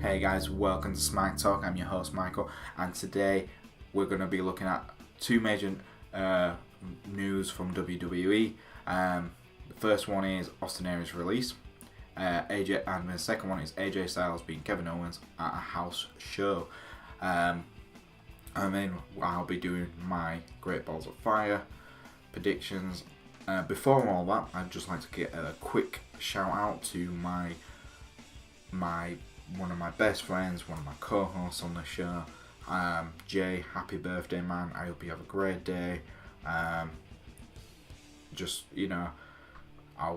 Hey guys, welcome to Smack Talk. I'm your host Michael, and today we're going to be looking at two major news from WWE. The first one is Austin Aries' release, AJ, and the second one is AJ Styles beating Kevin Owens at a house show. I'll be doing my Great Balls of Fire predictions. Before all that, I'd just like to get a quick shout out to my one of my best friends, one of my co-hosts on the show, Jay. Happy birthday, man. I hope you have a great day. I'll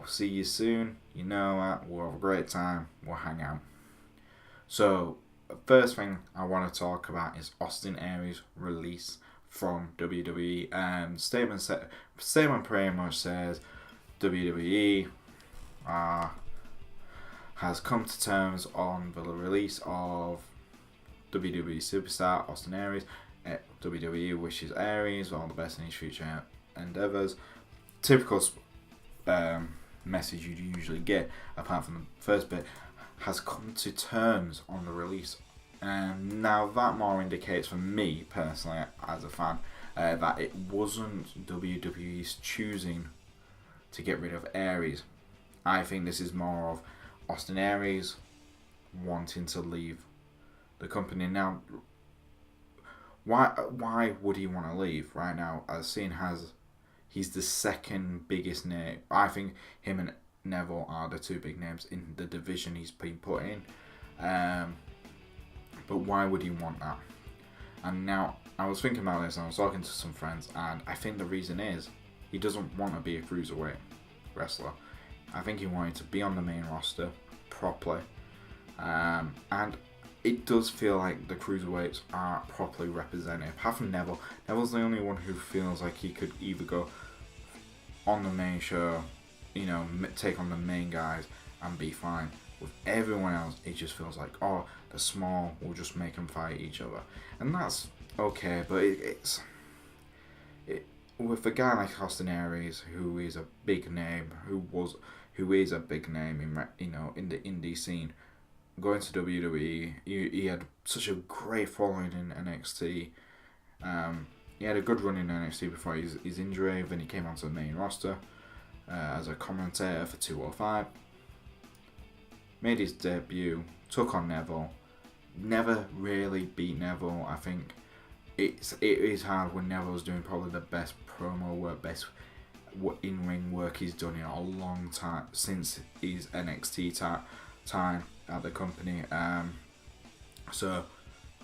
see you soon. We'll have a great time. We'll hang out. So, the first thing I want to talk about is Austin Aries' release from WWE. Statement pretty much says WWE has come to terms on the release of WWE superstar Austin Aries. WWE wishes Aries all the best in his future endeavors. Typical message you'd usually get, apart from the first bit, has come to terms on the release. And now that more indicates, for me personally as a fan, that it wasn't WWE's choosing to get rid of Aries. I think this is more of Austin Aries wanting to leave the company. Now, why would he want to leave right now, as seeing as he's the second biggest name? I think him and Neville are the two big names in the division he's been put in. But why would he want that? And now, I was thinking about this and I was talking to some friends, and I think the reason is he doesn't want to be a cruiserweight wrestler. I think he wanted to be on the main roster properly. And it does feel like the cruiserweights are properly represented. Apart from Neville. Neville's the only one who feels like he could either go on the main show, take on the main guys and be fine. With everyone else, it just feels like, they're small, we'll just make them fight each other. And that's okay, but it's with a guy like Austin Aries, who is a big name, who is a big name in the indie scene, going to WWE, he had such a great following in NXT. He had a good run in NXT before his injury. Then he came onto the main roster as a commentator for 205. Made his debut, took on Neville. Never really beat Neville. I think it is hard when Neville's doing probably the best promo work, best in-ring work he's done in a long time since his NXT time at the company. So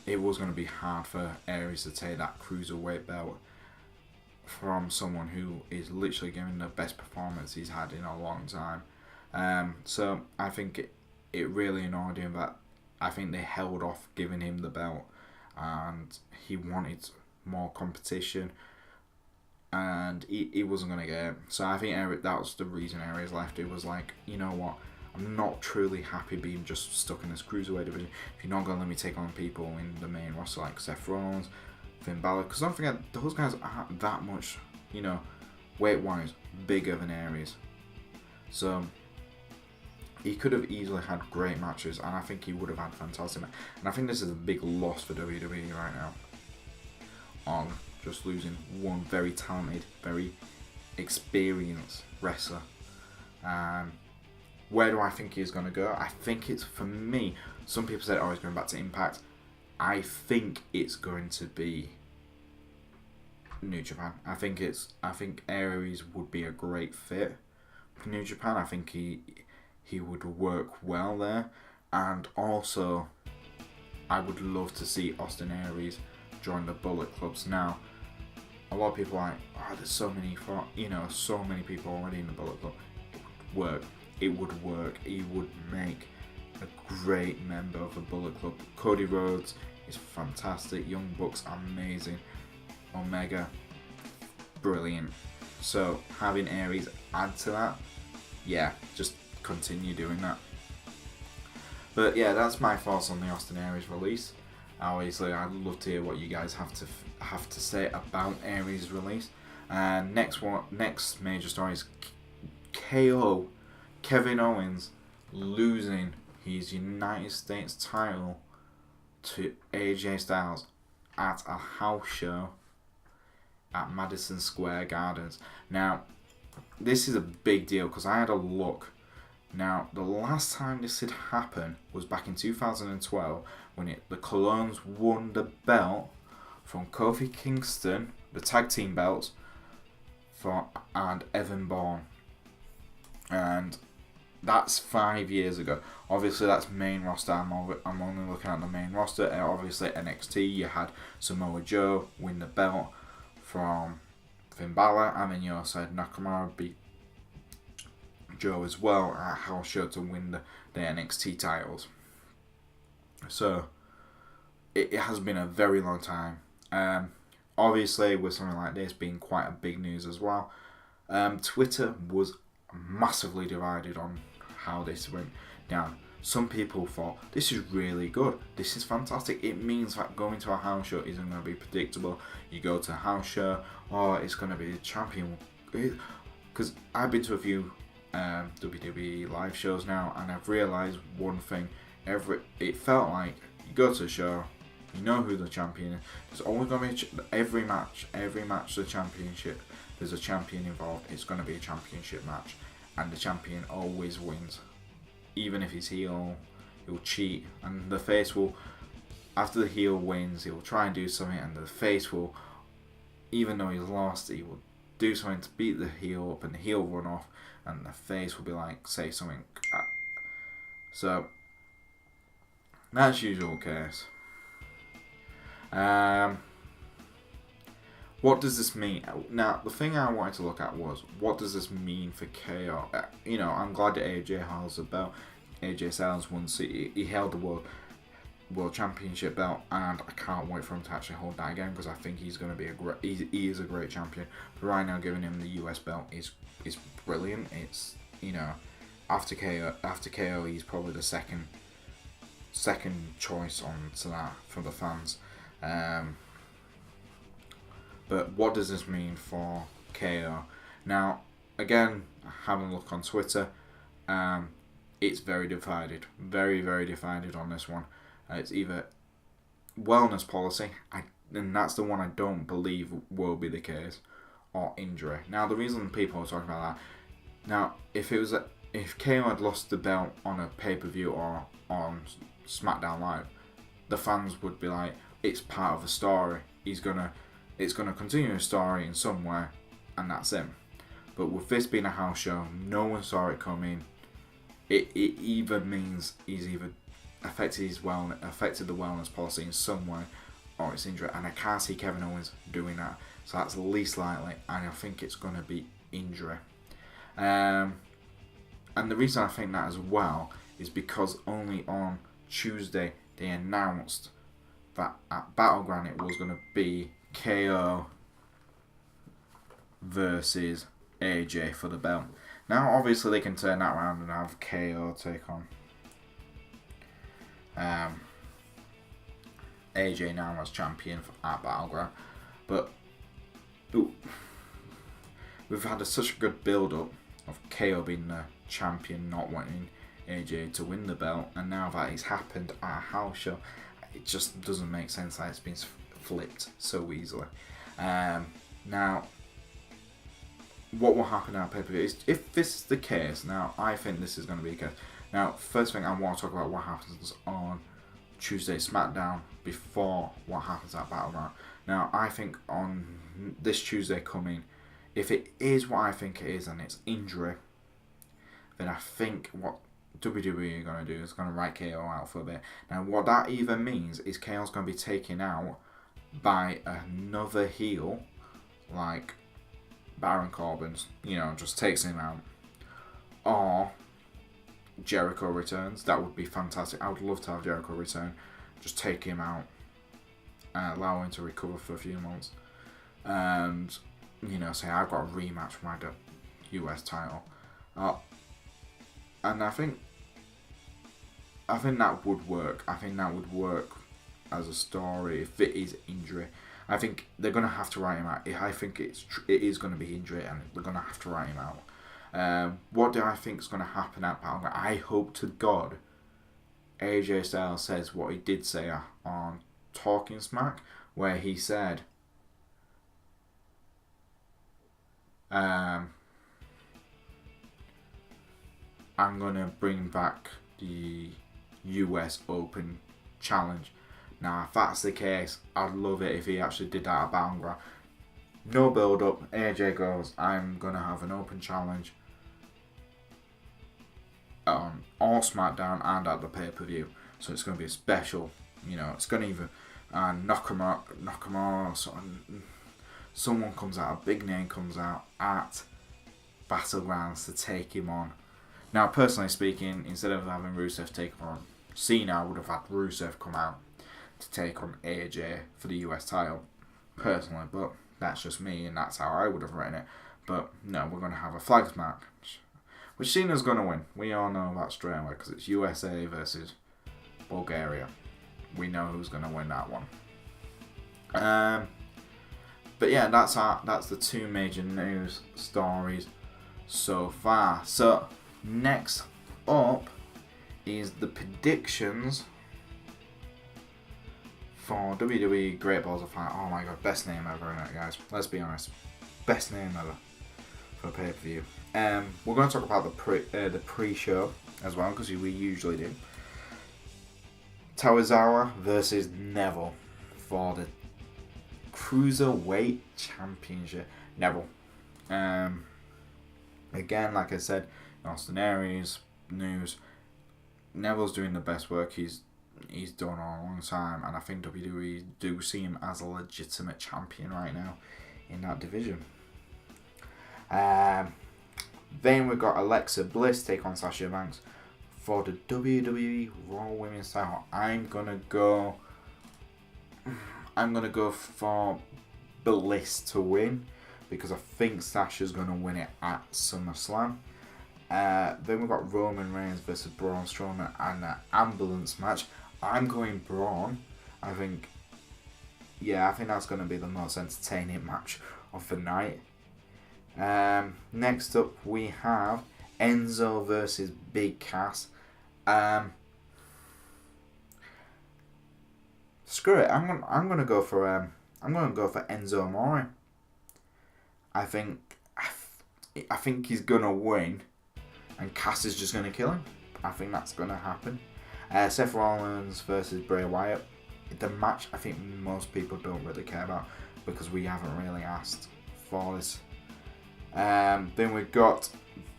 it was going to be hard for Aries to take that cruiserweight belt from someone who is literally giving the best performance he's had in a long time. So I think it really annoyed him that I think they held off giving him the belt, and he wanted more competition, and he wasn't going to get it. So I think that was the reason Aries left. It was like, you know what, I'm not truly happy being just stuck in this cruiserweight division. If you're not going to let me take on people in the main roster like Seth Rollins, Finn Balor, because don't forget, those guys aren't that much, weight-wise, bigger than Aries. So he could have easily had great matches, and I think he would have had fantastic matches. And I think this is a big loss for WWE right now, on just losing one very talented, very experienced wrestler. Where do I think he's going to go? I think it's, for me, some people said, he's going back to Impact. I think it's going to be New Japan. I think Aries would be a great fit for New Japan. I think he would work well there. And also, I would love to see Austin Aries join the Bullet Clubs. Now, a lot of people are like, there's so many people already in the Bullet Club. It would work. He would make a great member of the Bullet Club. Cody Rhodes is fantastic. Young Bucks, amazing. Omega, brilliant. So having Aries add to that, just continue doing that. But yeah, that's my thoughts on the Austin Aries release. Obviously, I'd love to hear what you guys have to say about Aries' release. And next major story is KO. Kevin Owens losing his United States title to AJ Styles at a house show at Madison Square Gardens. Now, this is a big deal because I had a look. Now, the last time this had happened was back in 2012 when the Colognes won the belt from Kofi Kingston, the tag team belts, and Evan Bourne. And that's 5 years ago. Obviously, that's main roster. I'm only looking at the main roster. And obviously, NXT, you had Samoa Joe win the belt from Finn Balor, and then you also had Nakamura beat Joe as well at house show to win the NXT titles. So, it has been a very long time. Obviously, with something like this being quite a big news as well, Twitter was massively divided on how this went down. Some people thought, this is really good, this is fantastic, it means that going to a house show isn't going to be predictable. You go to a house show, it's going to be a champion. Because I've been to a few WWE live shows now, and I've realised one thing. It felt like you go to a show, you know who the champion is. There's always going to be every match, the championship, there's a champion involved. It's going to be a championship match, and the champion always wins. Even if he's heel, he'll cheat, and the face will, after the heel wins, he'll try and do something, and the face will, even though he's lost, he will do something to beat the heel up, and the heel will run off, and the face will be like, say something. So, that's usual case. What does this mean? Now, the thing I wanted to look at was, what does this mean for KO? I'm glad that AJ holds the belt. AJ Styles once he held the world championship belt, and I can't wait for him to actually hold that again, because I think he's going to be he is a great champion. But right now, giving him the US belt is brilliant. It's, after KO, he's probably the second choice on to that for the fans. But what does this mean for KO? Now, again, having a look on Twitter, it's very divided. Very, very divided on this one. It's either wellness policy, and that's the one I don't believe will be the case, or injury. Now, the reason people are talking about that, now, if KO had lost the belt on a pay-per-view or on SmackDown Live, the fans would be like, it's part of a story. It's gonna continue a story in some way, and that's him. But with this being a house show, no one saw it coming. It either means he's either affected the wellness policy in some way, or it's injury. And I can't see Kevin Owens doing that. So that's least likely, and I think it's gonna be injury. And the reason I think that as well is because only on Tuesday they announced that at Battleground it was gonna be KO versus AJ for the belt. Now, obviously, they can turn that around and have KO take on AJ now as champion at Battleground. But we've had such a good build-up of KO being the champion, not wanting AJ to win the belt, and now that it's happened at a house show, it just doesn't make sense that it's been flipped so easily. Now, what will happen at pay-per-view is, if this is the case, now I think this is going to be the case. Now, first thing I want to talk about what happens on Tuesday SmackDown before what happens at Battleground. Now, I think on this Tuesday coming, if it is what I think it is and it's injury, then I think what WWE are going to do is going to write KO out for a bit. Now, what that either means is KO's going to be taken out by another heel, like Baron Corbin's, just takes him out, or Jericho returns. That would be fantastic. I would love to have Jericho return, just take him out, allow him to recover for a few months, and say I've got a rematch for my US title, and I think that would work. I think that would work as a story if it is injury. I think they're going to have to write him out. I think it is going to be injury, and they're going to have to write him out. What do I think is going to happen at Battleground? I hope to God AJ Styles says what he did say on Talking Smack, where he said, I'm going to bring back the US Open Challenge. Now, if that's the case, I'd love it if he actually did that at Battleground. No build up, AJ goes, I'm going to have an Open Challenge on all SmackDown and at the pay-per-view. So it's going to be a special, it's going to even Nakamura, someone comes out, a big name comes out at Battlegrounds to take him on. Now, personally speaking, instead of having Rusev take on Cena, I would have had Rusev come out to take on AJ for the US title, personally, but that's just me, and that's how I would have written it. But no, we're going to have a flags match, which Cena's going to win. We all know that straight away, because it's USA versus Bulgaria. We know who's going to win that one. But yeah, that's the two major news stories so far. So next up is the predictions for WWE Great Balls of Fire. Oh my god, best name ever, innit, guys? Let's be honest, best name ever for a pay-per-view. We're going to talk about the pre-show as well, because we usually do. Tozawa versus Neville for the Cruiserweight Championship. Neville. Again, like I said, Austin Aries news. Neville's doing the best work he's done all a long time, and I think WWE do see him as a legitimate champion right now in that division. Then we've got Alexa Bliss take on Sasha Banks for the WWE Raw Women's title. I'm gonna go for Bliss to win, because I think Sasha's gonna win it at SummerSlam. Then we've got Roman Reigns versus Braun Strowman and an ambulance match. I'm going Braun. I think that's going to be the most entertaining match of the night. Next up we have Enzo versus Big Cass. Screw it. I'm gonna go for Enzo Amore. I think he's gonna win, and Cass is just gonna kill him. I think that's gonna happen. Seth Rollins versus Bray Wyatt. The match I think most people don't really care about, because we haven't really asked for this. Then we've got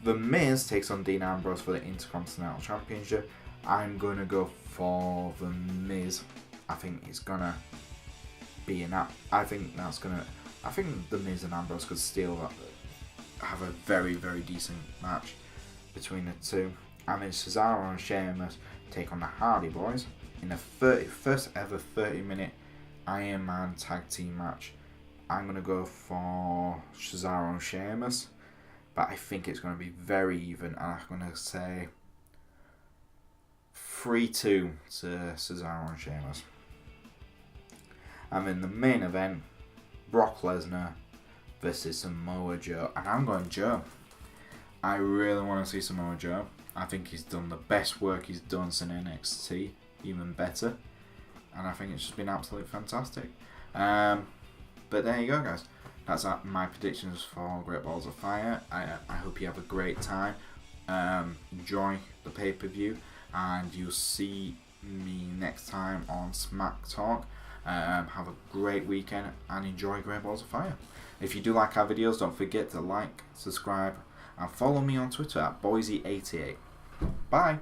The Miz takes on Dean Ambrose for the Intercontinental Championship. I'm gonna go for The Miz. I think it's gonna be I think The Miz and Ambrose could still have a very, very decent match between the two. And then Cesaro and Sheamus take on the Hardy Boys in the first ever 30-minute Iron Man tag team match. I'm going to go for Cesaro and Sheamus, but I think it's going to be very even, and I'm going to say 3-2 to Cesaro and Sheamus. And in the main event, Brock Lesnar versus Samoa Joe, and I'm going Joe. I really want to see Samoa Joe. I think he's done the best work he's done since NXT, even better. And I think it's just been absolutely fantastic. But there you go, guys. That's my predictions for Great Balls of Fire. I hope you have a great time. Enjoy the pay-per-view. And you'll see me next time on Smack Talk. Have a great weekend and enjoy Great Balls of Fire. If you do like our videos, don't forget to like, subscribe, and follow me on Twitter at Boise88. Bye!